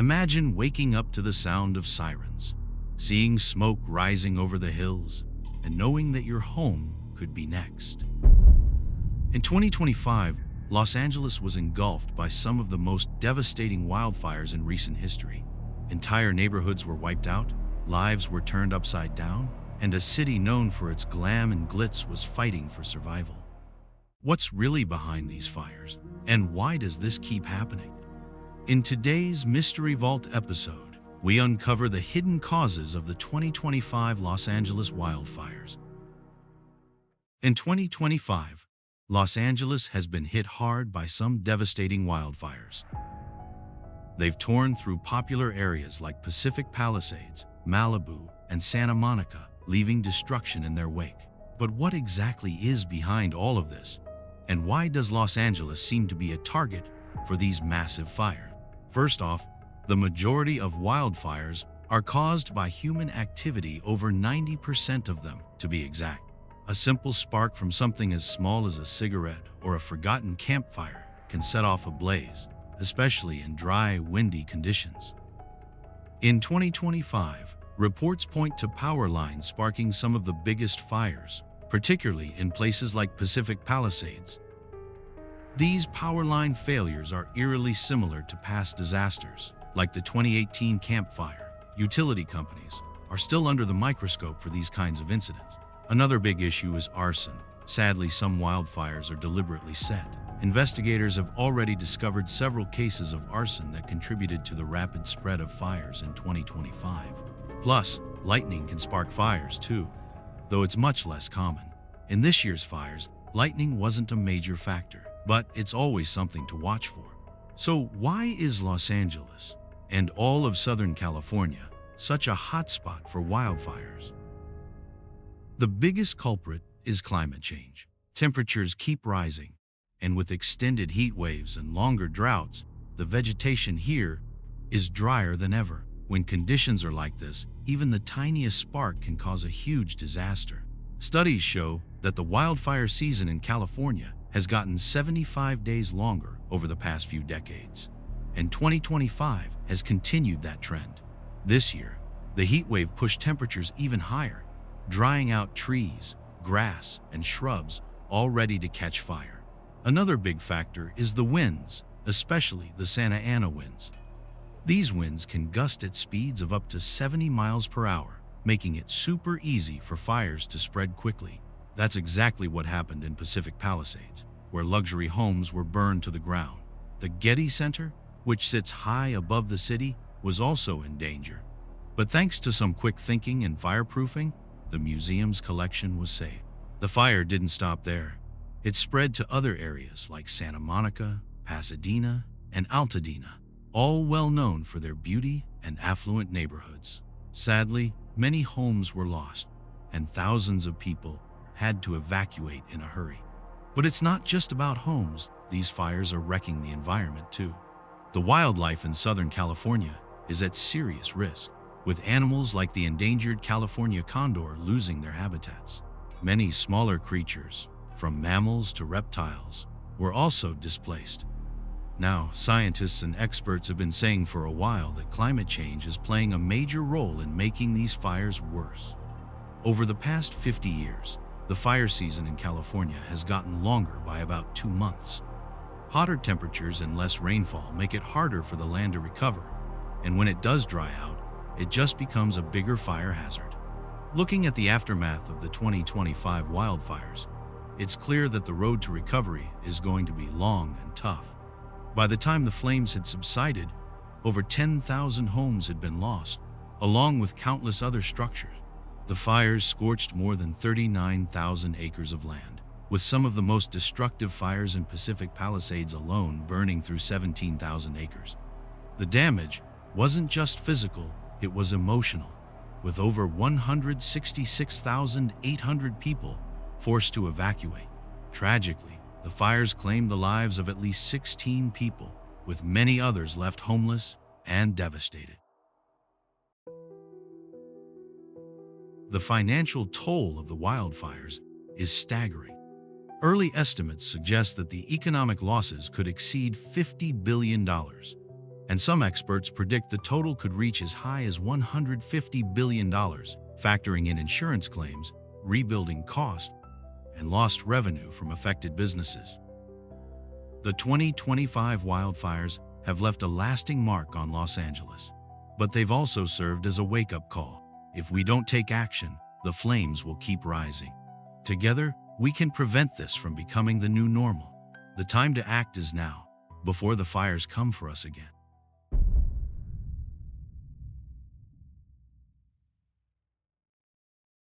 Imagine waking up to the sound of sirens, seeing smoke rising over the hills, and knowing that your home could be next. In 2025, Los Angeles was engulfed by some of the most devastating wildfires in recent history. Entire neighborhoods were wiped out, lives were turned upside down, and a city known for its glam and glitz was fighting for survival. What's really behind these fires, and why does this keep happening? In today's Mystery Vault episode, we uncover the hidden causes of the 2025 Los Angeles wildfires. In 2025, Los Angeles has been hit hard by some devastating wildfires. They've torn through popular areas like Pacific Palisades, Malibu, and Santa Monica, leaving destruction in their wake. But what exactly is behind all of this? And why does Los Angeles seem to be a target for these massive fires? First off, the majority of wildfires are caused by human activity, over 90% of them, to be exact. A simple spark from something as small as a cigarette or a forgotten campfire can set off a blaze, especially in dry, windy conditions. In 2025, reports point to power lines sparking some of the biggest fires, particularly in places like Pacific Palisades. These power line failures are eerily similar to past disasters, like the 2018 Camp Fire. Utility companies are still under the microscope for these kinds of incidents. Another big issue is arson. Sadly, some wildfires are deliberately set. Investigators have already discovered several cases of arson that contributed to the rapid spread of fires in 2025. Plus, lightning can spark fires too, though it's much less common. In this year's fires, lightning wasn't a major factor, but it's always something to watch for. So why is Los Angeles and all of Southern California such a hotspot for wildfires? The biggest culprit is climate change. Temperatures keep rising, and with extended heat waves and longer droughts, the vegetation here is drier than ever. When conditions are like this, even the tiniest spark can cause a huge disaster. Studies show that the wildfire season in California has gotten 75 days longer over the past few decades, and 2025 has continued that trend. This year, the heat wave pushed temperatures even higher, drying out trees, grass, and shrubs all ready to catch fire. Another big factor is the winds, especially the Santa Ana winds. These winds can gust at speeds of up to 70 miles per hour, making it super easy for fires to spread quickly. That's exactly what happened in Pacific Palisades, where luxury homes were burned to the ground. The Getty Center, which sits high above the city, was also in danger. But thanks to some quick thinking and fireproofing, the museum's collection was saved. The fire didn't stop there. It spread to other areas like Santa Monica, Pasadena, and Altadena, all well known for their beauty and affluent neighborhoods. Sadly, many homes were lost, and thousands of people had to evacuate in a hurry. But it's not just about homes. These fires are wrecking the environment too. The wildlife in Southern California is at serious risk, with animals like the endangered California condor losing their habitats. Many smaller creatures, from mammals to reptiles, were also displaced. Now, scientists and experts have been saying for a while that climate change is playing a major role in making these fires worse. Over the past 50 years, the fire season in California has gotten longer by about 2 months. Hotter temperatures and less rainfall make it harder for the land to recover, and when it does dry out, it just becomes a bigger fire hazard. Looking at the aftermath of the 2025 wildfires, it's clear that the road to recovery is going to be long and tough. By the time the flames had subsided, over 10,000 homes had been lost, along with countless other structures. The fires scorched more than 39,000 acres of land, with some of the most destructive fires in Pacific Palisades alone burning through 17,000 acres. The damage wasn't just physical, it was emotional, with over 166,800 people forced to evacuate. Tragically, the fires claimed the lives of at least 16 people, with many others left homeless and devastated. The financial toll of the wildfires is staggering. Early estimates suggest that the economic losses could exceed $50 billion. and some experts predict the total could reach as high as $150 billion, factoring in insurance claims, rebuilding costs, and lost revenue from affected businesses. The 2025 wildfires have left a lasting mark on Los Angeles, but they've also served as a wake-up call. If we don't take action, the flames will keep rising. Together, we can prevent this from becoming the new normal. The time to act is now, before the fires come for us again.